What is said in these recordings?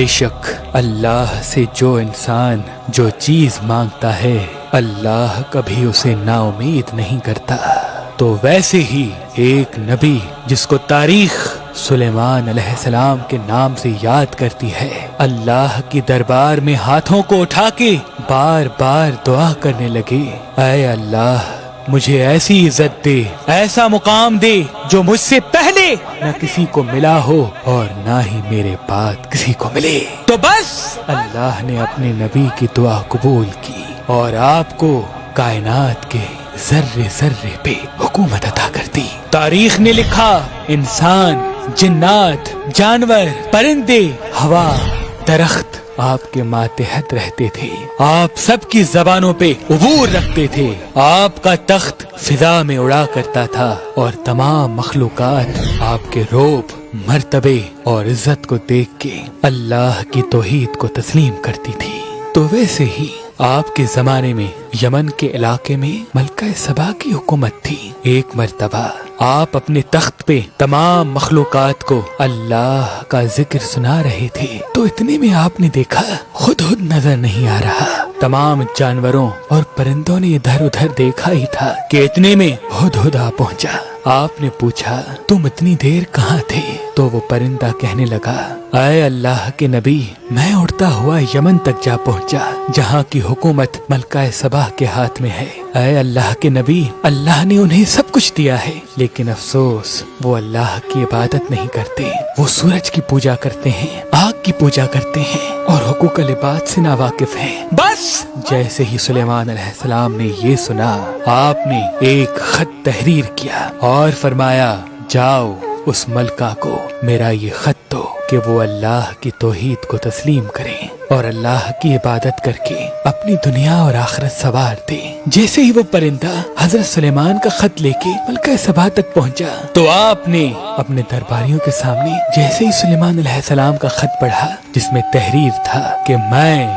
بے شک اللہ سے جو انسان جو چیز مانگتا ہے اللہ کبھی اسے نا امید نہیں کرتا۔ تو ویسے ہی ایک نبی جس کو تاریخ سلیمان علیہ السلام کے نام سے یاد کرتی ہے، اللہ کی دربار میں ہاتھوں کو اٹھا کے بار بار دعا کرنے لگے، اے اللہ مجھے ایسی عزت دے، ایسا مقام دے جو مجھ سے پہلے نہ کسی کو ملا ہو اور نہ ہی میرے بعد کسی کو ملے۔ تو بس اللہ نے اپنے نبی کی دعا قبول کی اور آپ کو کائنات کے ذرے ذرے پہ حکومت عطا کر دی۔ تاریخ نے لکھا انسان، جنات، جانور، پرندے، ہوا، درخت آپ کے ماتحت رہتے تھے، آپ سب کی زبانوں پہ عبور رکھتے تھے، آپ کا تخت فضا میں اڑا کرتا تھا اور تمام مخلوقات آپ کے روب، مرتبے اور عزت کو دیکھ کے اللہ کی توحید کو تسلیم کرتی تھی۔ تو ویسے ہی آپ کے زمانے میں یمن کے علاقے میں ملکہ سبا کی حکومت تھی۔ ایک مرتبہ آپ اپنے تخت پہ تمام مخلوقات کو اللہ کا ذکر سنا رہے تھے، تو اتنے میں آپ نے دیکھا خود نظر نہیں آ رہا۔ تمام جانوروں اور پرندوں نے ادھر ادھر دیکھا ہی تھا کہ اتنے میں ہدہد آ پہنچا۔ آپ نے پوچھا تم اتنی دیر کہاں تھے؟ تو وہ پرندہ کہنے لگا، اے اللہ کے نبی میں اڑتا ہوا یمن تک جا پہنچا جہاں کی حکومت ملکہ سبا کے ہاتھ میں ہے۔ اے اللہ کے نبی اللہ نے انہیں سب کچھ دیا ہے، لیکن افسوس وہ اللہ کی عبادت نہیں کرتے، وہ سورج کی پوجا کرتے ہیں، آگ کی پوجا کرتے ہیں اور حقوق العباد سے ناواقف ہیں۔ بس جیسے ہی سلیمان علیہ السلام نے یہ سنا، آپ نے ایک خط تحریر کیا اور فرمایا جاؤ اس ملکہ کو میرا یہ خط دو کہ وہ اللہ کی توحید کو تسلیم کریں اور اللہ کی عبادت کر کے اپنی دنیا اور آخرت سنوار دیں۔ جیسے ہی وہ پرندہ حضرت سلیمان کا خط لے کے ملکہ سبا تک پہنچا تو آپ نے اپنے درباریوں کے سامنے جیسے ہی سلیمان علیہ السلام کا خط پڑھا جس میں تحریر تھا کہ میں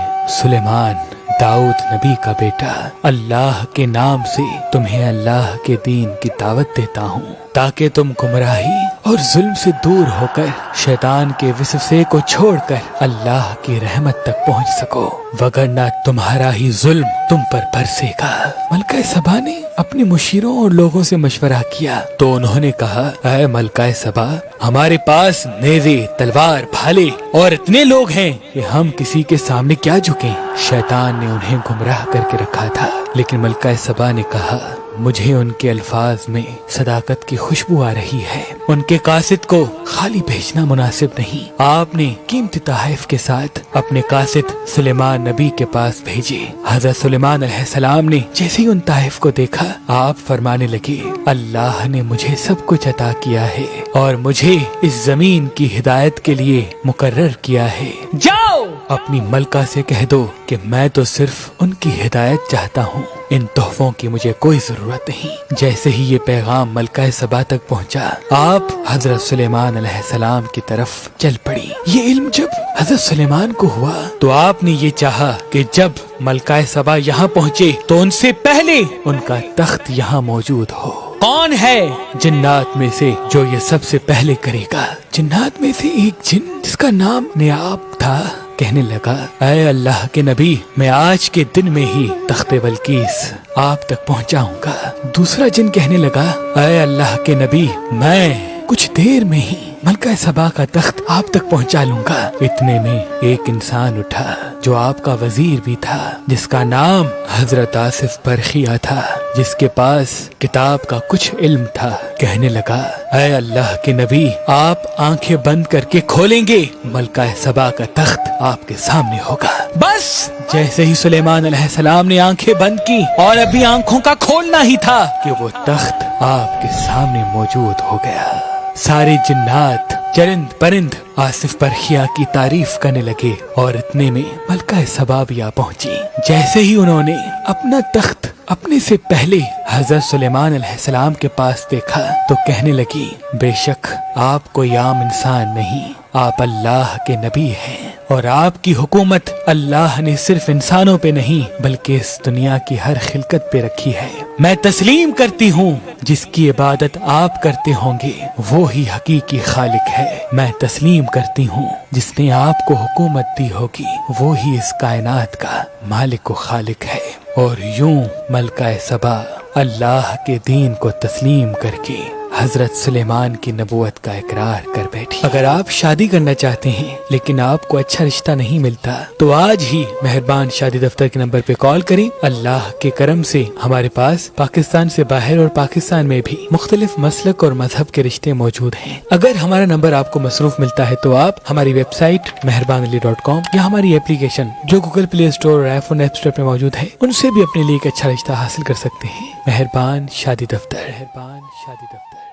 سلیمان داؤد نبی کا بیٹا اللہ کے نام سے تمہیں اللہ کے دین کی دعوت دیتا ہوں تاکہ تم گمراہی اور ظلم سے دور ہو کر شیطان کے وسوسے کو چھوڑ کر اللہ کی رحمت تک پہنچ سکو، وگرنہ تمہارا ہی ظلم تم پر برسے گا۔ ملکہ سبا نے اپنے مشیروں اور لوگوں سے مشورہ کیا تو انہوں نے کہا، اے ملکہ سبا ہمارے پاس نیزے، تلوار، بھالے اور اتنے لوگ ہیں کہ ہم کسی کے سامنے کیا جھکیں۔ شیطان نے انہیں گمراہ کر کے رکھا تھا، لیکن ملکہ سبا نے کہا مجھے ان کے الفاظ میں صداقت کی خوشبو آ رہی ہے، ان کے قاصد کو خالی بھیجنا مناسب نہیں۔ آپ نے قیمتی تحائف کے ساتھ اپنے قاصد سلیمان نبی کے پاس بھیجے۔ حضرت سلیمان علیہ السلام نے جیسے ہی ان تحائف کو دیکھا آپ فرمانے لگے، اللہ نے مجھے سب کچھ عطا کیا ہے اور مجھے اس زمین کی ہدایت کے لیے مقرر کیا ہے، جاؤ اپنی ملکہ سے کہہ دو کہ میں تو صرف ان کی ہدایت چاہتا ہوں، ان تحفوں کی مجھے کوئی ضرورت نہیں۔ جیسے ہی یہ پیغام ملکہ سبا تک پہنچا آپ حضرت سلیمان علیہ السلام کی طرف چل پڑی۔ یہ علم جب حضرت سلیمان کو ہوا تو آپ نے یہ چاہا کہ جب ملکہ سبا یہاں پہنچے تو ان سے پہلے ان کا تخت یہاں موجود ہو۔ کون ہے جنات میں سے جو یہ سب سے پہلے کرے گا؟ جنات میں سے ایک جن جس کا نام نیاب تھا کہنے لگا، اے اللہ کے نبی میں آج کے دن میں ہی تخت بلقیس آپ تک پہنچاؤں گا۔ دوسرا جن کہنے لگا، اے اللہ کے نبی میں کچھ دیر میں ہی ملکہ سبا کا تخت آپ تک پہنچا لوں گا۔ اتنے میں ایک انسان اٹھا جو آپ کا وزیر بھی تھا، جس کا نام حضرت آصف برخیہ تھا، جس کے پاس کتاب کا کچھ علم تھا، کہنے لگا، اے اللہ کے نبی آپ آنکھیں بند کر کے کھولیں گے ملکہ سبا کا تخت آپ کے سامنے ہوگا۔ بس جیسے ہی سلیمان علیہ السلام نے آنکھیں بند کی اور ابھی آنکھوں کا کھولنا ہی تھا کہ وہ تخت آپ کے سامنے موجود ہو گیا۔ سارے جنات، چرند پرند آصف برخیہ کی تعریف کرنے لگے اور اتنے میں ملکہ سبا بھی آ پہنچی۔ جیسے ہی انہوں نے اپنا تخت اپنے سے پہلے حضرت سلیمان علیہ السلام کے پاس دیکھا تو کہنے لگی، بے شک آپ کوئی عام انسان نہیں، آپ اللہ کے نبی ہیں اور آپ کی حکومت اللہ نے صرف انسانوں پہ نہیں بلکہ اس دنیا کی ہر خلقت پہ رکھی ہے۔ میں تسلیم کرتی ہوں جس کی عبادت آپ کرتے ہوں گے وہی حقیقی خالق ہے۔ میں تسلیم کرتی ہوں جس نے آپ کو حکومت دی ہوگی وہی اس کائنات کا مالک و خالق ہے۔ اور یوں ملکہ سبا اللہ کے دین کو تسلیم کر کے حضرت سلیمان کی نبوت کا اقرار کر بیٹھی۔ اگر آپ شادی کرنا چاہتے ہیں لیکن آپ کو اچھا رشتہ نہیں ملتا تو آج ہی مہربان شادی دفتر کے نمبر پہ کال کریں۔ اللہ کے کرم سے ہمارے پاس پاکستان سے باہر اور پاکستان میں بھی مختلف مسلک اور مذہب کے رشتے موجود ہیں۔ اگر ہمارا نمبر آپ کو مصروف ملتا ہے تو آپ ہماری ویب سائٹ meherbanali.com یا ہماری اپلیکیشن جو گوگل پلے اسٹور اور آئی فون ایپ اسٹور پہ موجود ہے ان سے بھی اپنے لیے ایک اچھا رشتہ حاصل کر سکتے ہیں۔ مہربان شادی دفتر، مہربان شادی دفتر۔